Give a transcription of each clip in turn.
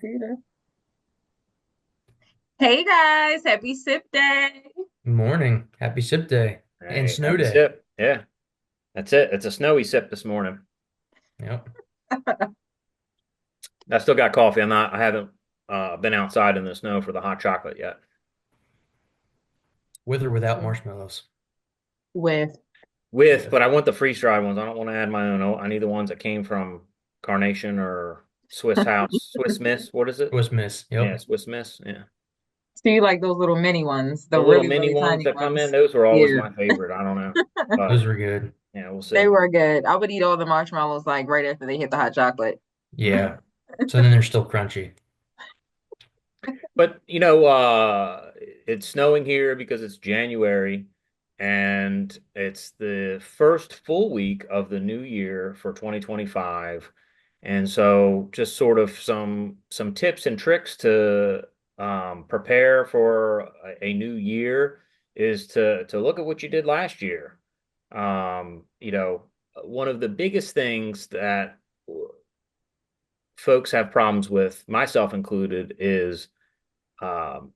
Computer. Hey guys, happy sip day. Morning. Happy sip day and Hey, snow happy day. sip. Yeah, that's it. It's a snowy sip this morning. Yep. I still got coffee. I haven't been outside in the snow for the hot chocolate yet. With or without marshmallows. With But With. I want the freeze dried ones. I don't want to add my own. I need the ones that came from Carnation or Swiss House, Swiss Miss. What is it? Swiss Miss. Yeah, Yep. Swiss Miss. Yeah, so you like those little mini ones, the the little really, mini really ones tiny that come in, ones. those were always Yeah, my favorite. I don't know, but Those were good. yeah, we'll they see. were good. I would eat all the marshmallows like right after they hit the hot chocolate. Yeah. So then they're still crunchy. But it's snowing here because it's January and it's the first full week of the new year for 2025. And so just sort of some tips and tricks to prepare for a new year is to look at what you did last year. One of the biggest things that folks have problems with, myself included, is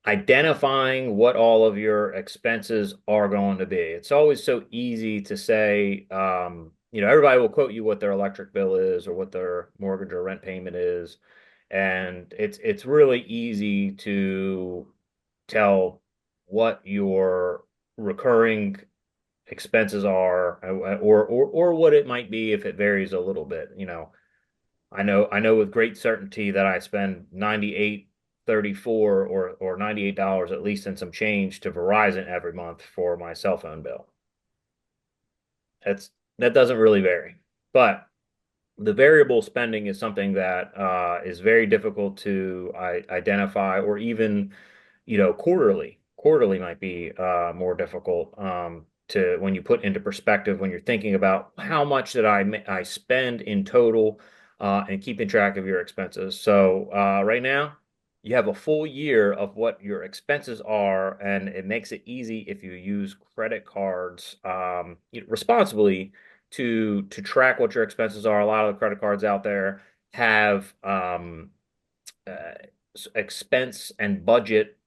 identifying what all of your expenses are going to be. It's always so easy to say, everybody will quote you what their electric bill is or what their mortgage or rent payment is, and it's really easy to tell what your recurring expenses are, or what it might be if it varies a little bit. I know with great certainty that I spend 98.34 or $98 at least in some change to Verizon every month for my cell phone bill. That's that doesn't really vary. But the variable spending is something that is very difficult to identify, or even, quarterly. Quarterly might be more difficult to when you put into perspective when you're thinking about how much that I spend in total, and keeping track of your expenses. So right now, you have a full year of what your expenses are, and it makes it easy if you use credit cards responsibly to track what your expenses are. A lot of the credit cards out there have uh, expense and budget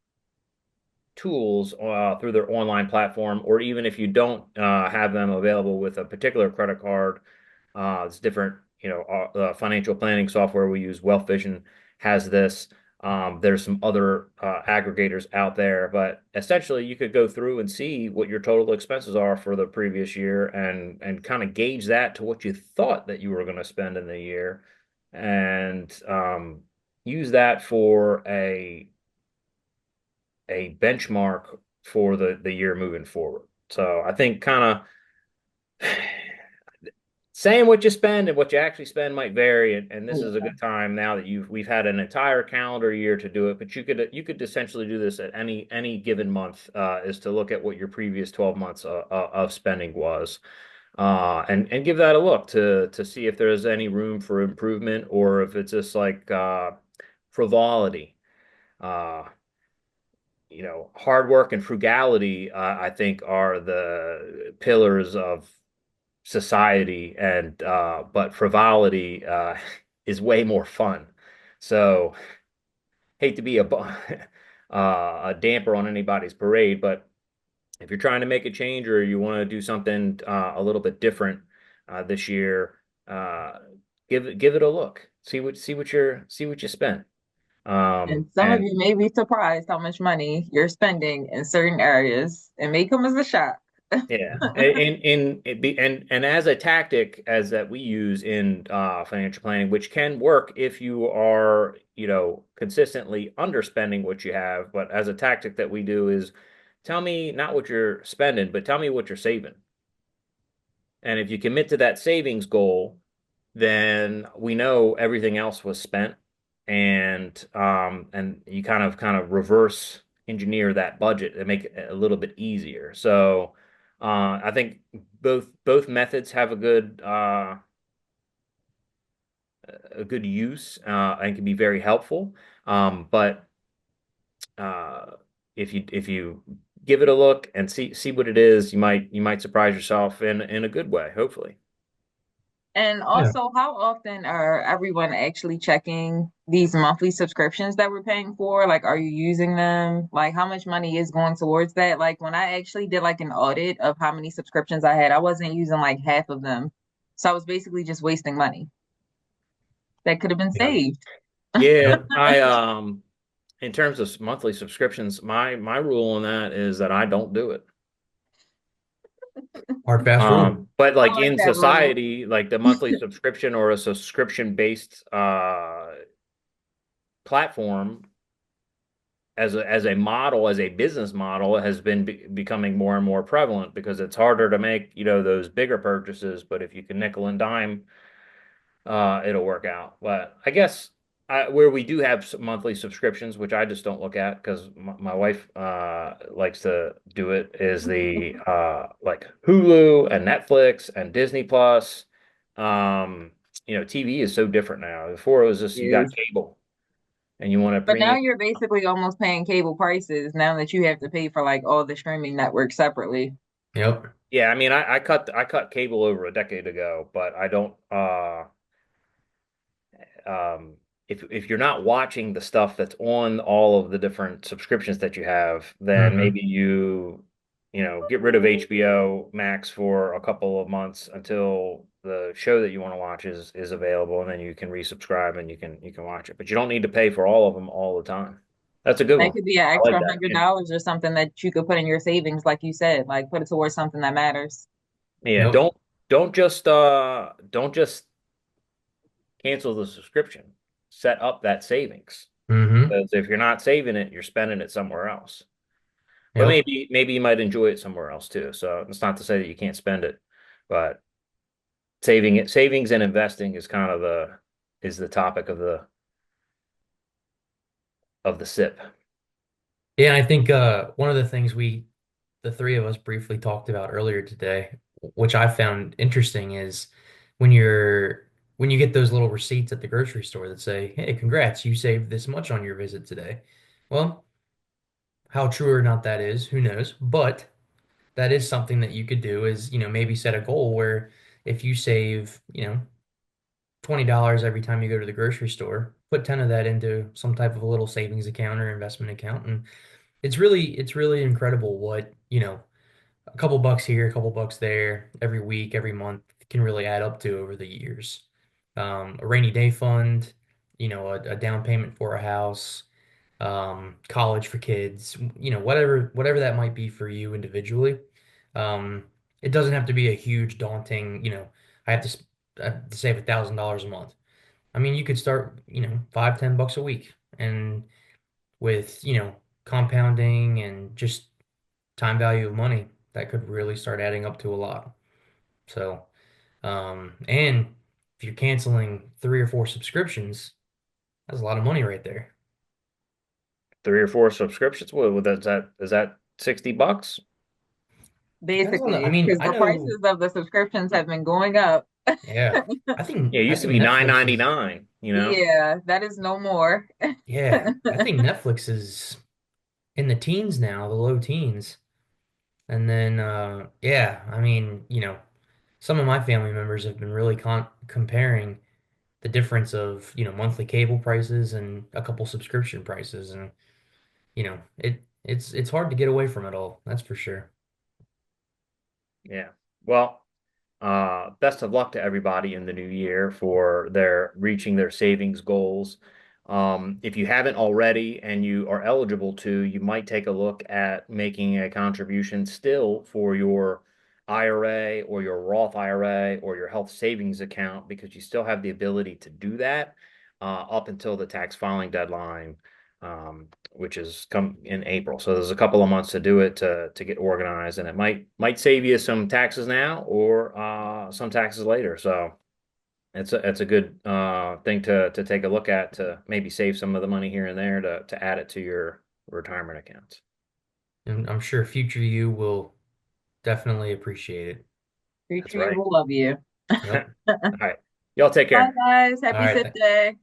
tools through their online platform, or even if you don't have them available with a particular credit card, it's different. Financial planning software we use, Wealth Vision, has this. There's some other aggregators out there, but essentially you could go through and see what your total expenses are for the previous year and kind of gauge that to what you thought that you were going to spend in the year, and use that for a benchmark for the year moving forward. So I think kind of saying what you spend and what you actually spend might vary, and this is a Yeah. good time now that we've had an entire calendar year to do it. But you could essentially do this at any given month, is to look at what your previous 12 months of spending was, and give that a look to see if there's any room for improvement, or if it's just like frivolity. Uh, Hard work and frugality, I think, are the pillars of society, and but frivolity is way more fun. So hate to be a damper on anybody's parade, but if you're trying to make a change or you want to do something a little bit different this year, uh, give it a look. See what you spend. And some of And you may be surprised how much money you're spending in certain areas. It may come as a shock. Yeah, and as a tactic as that we use in financial planning, which can work if you are, consistently underspending what you have, but as a tactic that we do is tell me not what you're spending, but tell me what you're saving. And if you commit to that savings goal, then we know everything else was spent, and you kind of reverse engineer that budget and make it a little bit easier. So I think both methods have a good use, and can be very helpful. But uh, if you give it a look and see what it is, you might surprise yourself in a good way, hopefully. And Yeah. also, how often are everyone actually checking these monthly subscriptions that we're paying for? Like, are you using them? Like, how much money is going towards that? Like, when I actually did like an audit of how many subscriptions I had, I wasn't using like half of them. So I was basically just wasting money that could have been Yeah. saved. Yeah, in terms of monthly subscriptions, my rule on that is that I don't do it. Hard fast rule. But I like like in that rule. society, like the monthly subscription or a subscription based platform as a model, as a business model, has been becoming more and more prevalent because it's harder to make, those bigger purchases. But if you can nickel and dime, it'll work out. But I guess where we do have monthly subscriptions, which I just don't look at because my wife likes to do it, is the like Hulu and Netflix and Disney Plus. Um, TV is so different now. Before it was just you got Yes. cable and you want a But now premium. you're basically almost paying cable prices now that you have to pay for like all the streaming networks separately. Yep. Yeah, I mean, I cut cable over a decade ago, but I don't. Um, if you're not watching the stuff that's on all of the different subscriptions that you have, then Hmm. maybe get rid of HBO Max for a couple of months until the show that you want to watch is available, and then you can resubscribe and you can watch it. But you don't need to pay for all of them all the time. That's a good That one. could be an I like extra that. And $100 or something that you could put in your savings, like you said, like put it towards something that matters. yeah, Yep. don't just cancel the subscription. Set up that savings. Hmm. Because if you're not saving it, you're spending it somewhere else. But Yep. maybe you might enjoy it somewhere else too. So it's not to say that you can't spend it, but savings and investing is kind of the topic of the SIP. Yeah, and I think one of the things the three of us briefly talked about earlier today, which I found interesting, is when when you get those little receipts at the grocery store that say, "Hey, congrats, you saved this much on your visit today." Well, how true or not that is, who knows? But that is something that you could do is, maybe set a goal where if you save, $20 every time you go to the grocery store, put 10 of that into some type of a little savings account or investment account. And it's really incredible what, a couple bucks here, a couple bucks there, every week, every month can really add up to over the years. A rainy day fund, a down payment for a house, college for kids, whatever that might be for you individually. Um, it doesn't have to be a huge, daunting, I have to, save $1,000 a month. I mean, you could start, 5, $10 a week, and with, compounding and just time value of money, that could really start adding up to a lot. So, and if you're canceling 3 or 4 subscriptions, that's a lot of money right there. 3 or 4 subscriptions. What is that $60? Depends on I Basically, mean, because I the know, prices of the subscriptions have been going up. yeah, Yeah, it I used to think be nine Netflix ninety is, nine. Yeah, that is no more. yeah, I think Netflix is in the teens now, the low teens. And then, yeah, I mean, some of my family members have been really comparing the difference of, monthly cable prices and a couple subscription prices. And, it's hard to get away from it all. That's for sure. Yeah. Well, best of luck to everybody in the new year for their reaching their savings goals. If you haven't already and you are eligible to, you might take a look at making a contribution still for your IRA or your Roth IRA or your health savings account because you still have the ability to do that up until the tax filing deadline, which is come in April. So there's a couple of months to do it to get organized, and it might save you some taxes now or some taxes later. So it's a good thing to take a look at to maybe save some of the money here and there to add it to your retirement accounts. And I'm sure future you will definitely appreciate it. That's Future you right. will love you. Yep. All right. Y'all take Bye, care. guys. All Happy right. Sip Day.